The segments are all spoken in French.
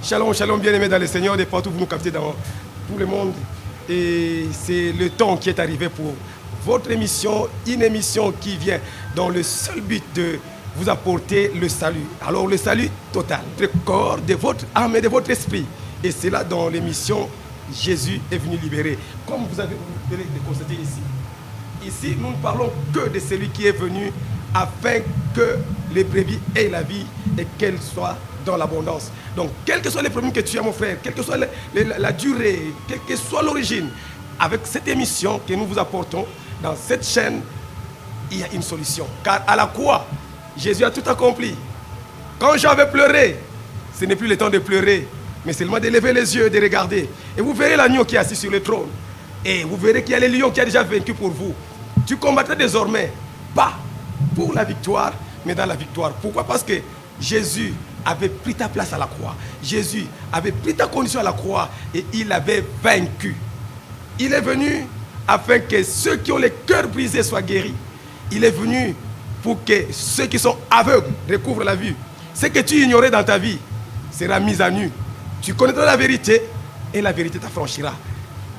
Shalom, shalom, bien-aimés dans le Seigneur, de partout vous nous captez dans tout le monde. Et c'est le temps qui est arrivé pour votre émission, une émission qui vient dans le seul but de vous apporter le salut. Alors le salut total, de votre corps, de votre âme et de votre esprit. Et c'est là dans l'émission Jésus est venu libérer. Comme vous avez le constater ici. Ici, nous ne parlons que de celui qui est venu afin que les brebis aient la vie et qu'elles soient dans l'abondance. Donc, quels que soient les problèmes que tu as, mon frère, quelle que soit la durée, quelle que soit l'origine, avec cette émission que nous vous apportons dans cette chaîne, il y a une solution. Car à la croix, Jésus a tout accompli. Quand j'avais pleuré, ce n'est plus le temps de pleurer, mais seulement de lever les yeux et de regarder. Et vous verrez l'agneau qui est assis sur le trône. Et vous verrez qu'il y a le lion qui a déjà vaincu pour vous. Tu combattras désormais, pas pour la victoire, mais dans la victoire. Pourquoi? Parce que Jésus avait pris ta place à la croix. Jésus avait pris ta condition à la croix et il avait vaincu. Il est venu afin que ceux qui ont les cœurs brisés soient guéris. Il est venu pour que ceux qui sont aveugles recouvrent la vue. Ce que tu ignorais dans ta vie sera mis à nu. Tu connaîtras la vérité et la vérité t'affranchira.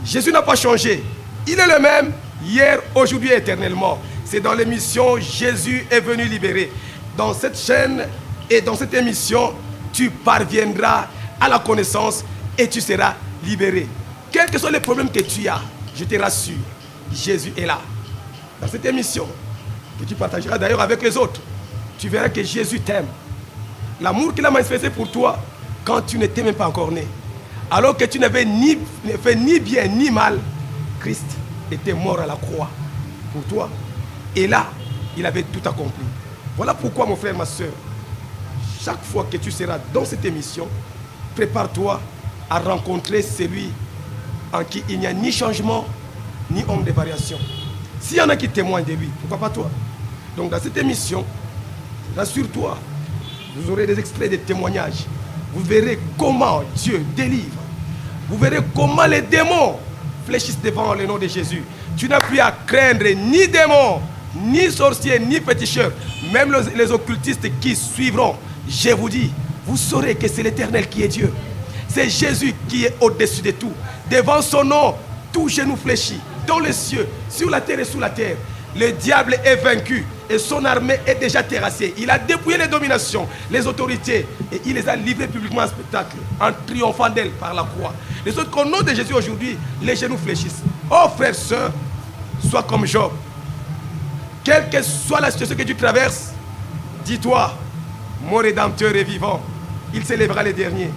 Jésus n'a pas changé. Il est le même hier, aujourd'hui et éternellement. C'est dans l'émission Jésus est venu libérer. Dans cette chaîne et dans cette émission, tu parviendras à la connaissance et tu seras libéré. Quels que soient les problèmes que tu as, je te rassure, Jésus est là. Dans cette émission, que tu partageras d'ailleurs avec les autres, tu verras que Jésus t'aime. L'amour qu'il a manifesté pour toi quand tu n'étais même pas encore né. Alors que tu n'avais fait ni bien ni mal, Christ était mort à la croix pour toi. Et là, il avait tout accompli. Voilà pourquoi, mon frère, ma soeur, chaque fois que tu seras dans cette émission, prépare-toi à rencontrer celui en qui il n'y a ni changement, ni ombre de variation. S'il y en a qui témoignent de lui, pourquoi pas toi? Donc dans cette émission, rassure-toi, vous aurez des extraits de témoignages. Vous verrez comment Dieu délivre. Vous verrez comment les démons fléchissent devant le nom de Jésus. Tu n'as plus à craindre ni démons, ni sorciers, ni féticheurs. Même les occultistes qui suivront, je vous dis, vous saurez que c'est l'Éternel qui est Dieu. C'est Jésus qui est au-dessus de tout. Devant son nom, tout genou fléchit. Dans les cieux, sur la terre et sous la terre. Le diable est vaincu et son armée est déjà terrassée. Il a dépouillé les dominations, les autorités et il les a livrées publiquement en spectacle, en triomphant d'elles par la croix. Les autres, qu'au nom de Jésus aujourd'hui, les genoux fléchissent. Oh frère, sœur, sois comme Job. Quelle que soit la situation que tu traverses, dis-toi, mon Rédempteur est vivant. Il s'élèvera les derniers.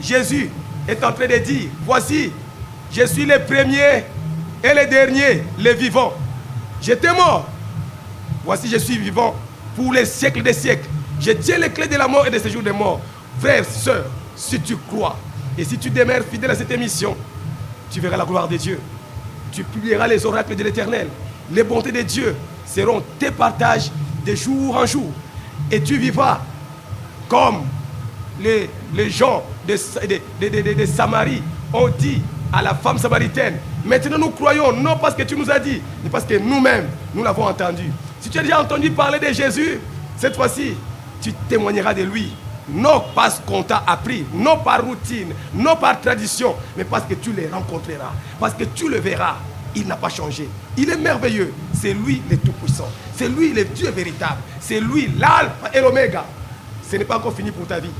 Jésus est en train de dire, voici, je suis le premier et le dernier, le vivant. J'étais mort. Voici, je suis vivant pour les siècles des siècles. Je tiens les clés de la mort et de ce jour de mort. Frère, sœur, si tu crois et si tu demeures fidèle à cette émission, tu verras la gloire de Dieu. Tu publieras les oracles de l'Éternel. Les bontés de Dieu seront tes partages de jour en jour. Et tu vivras comme les gens de Samarie ont dit à la femme samaritaine. Maintenant nous croyons, non parce que tu nous as dit, mais parce que nous-mêmes, nous l'avons entendu. Si tu as déjà entendu parler de Jésus, cette fois-ci, tu témoigneras de lui. Non parce qu'on t'a appris, non par routine, non par tradition, mais parce que tu les rencontreras, parce que tu le verras. Il n'a pas changé. Il est merveilleux. C'est lui le Tout-Puissant. C'est lui le Dieu véritable. C'est lui l'Alpha et l'Oméga. Ce n'est pas encore fini pour ta vie.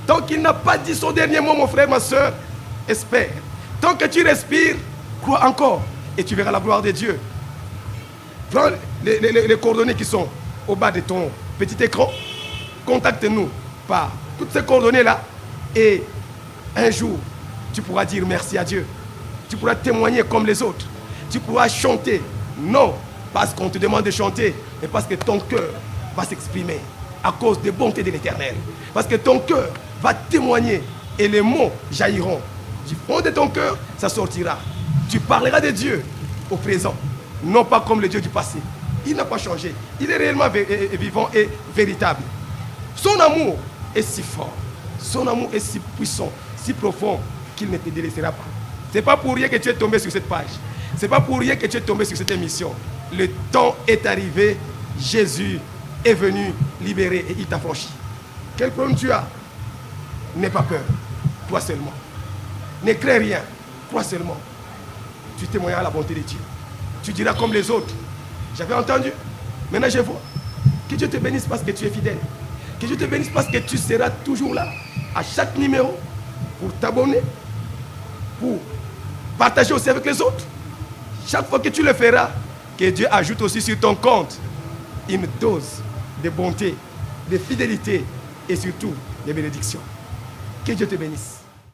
Tant qu'il n'a pas dit son dernier mot, mon frère, ma soeur, espère. Tant que tu respires, crois encore et tu verras la gloire de Dieu. Prends les coordonnées qui sont au bas de ton petit écran. Contacte-nous par toutes ces coordonnées-là et Un jour, tu pourras dire merci à Dieu. Tu pourras témoigner comme les autres. Tu pourras chanter. Non, parce qu'on te demande de chanter, mais parce que ton cœur va s'exprimer à cause des bontés de l'Éternel. Parce que ton cœur va témoigner et les mots jailliront. Du fond de ton cœur, ça sortira. Tu parleras de Dieu au présent, non pas comme le Dieu du passé. Il n'a pas changé. Il est réellement vivant et véritable. Son amour est si fort. Son amour est si puissant, si profond qu'il ne te délaissera pas. Ce n'est pas pour rien que tu es tombé sur cette page. Ce n'est pas pour rien que tu es tombé sur cette émission. Le temps est arrivé. Jésus est venu libérer et il t'a franchi. Quel problème tu as? N'aie pas peur. Toi seulement. Ne crains rien. Toi seulement. Tu témoigneras la bonté de Dieu. Tu diras comme les autres. J'avais entendu. Maintenant je vois. Que Dieu te bénisse parce que tu es fidèle. Que Dieu te bénisse parce que tu seras toujours là. À chaque numéro. Pour t'abonner. Pour partager aussi avec les autres. Chaque fois que tu le feras. Que Dieu ajoute aussi sur ton compte une dose de bonté, de fidélité et surtout de bénédiction. Que Dieu te bénisse.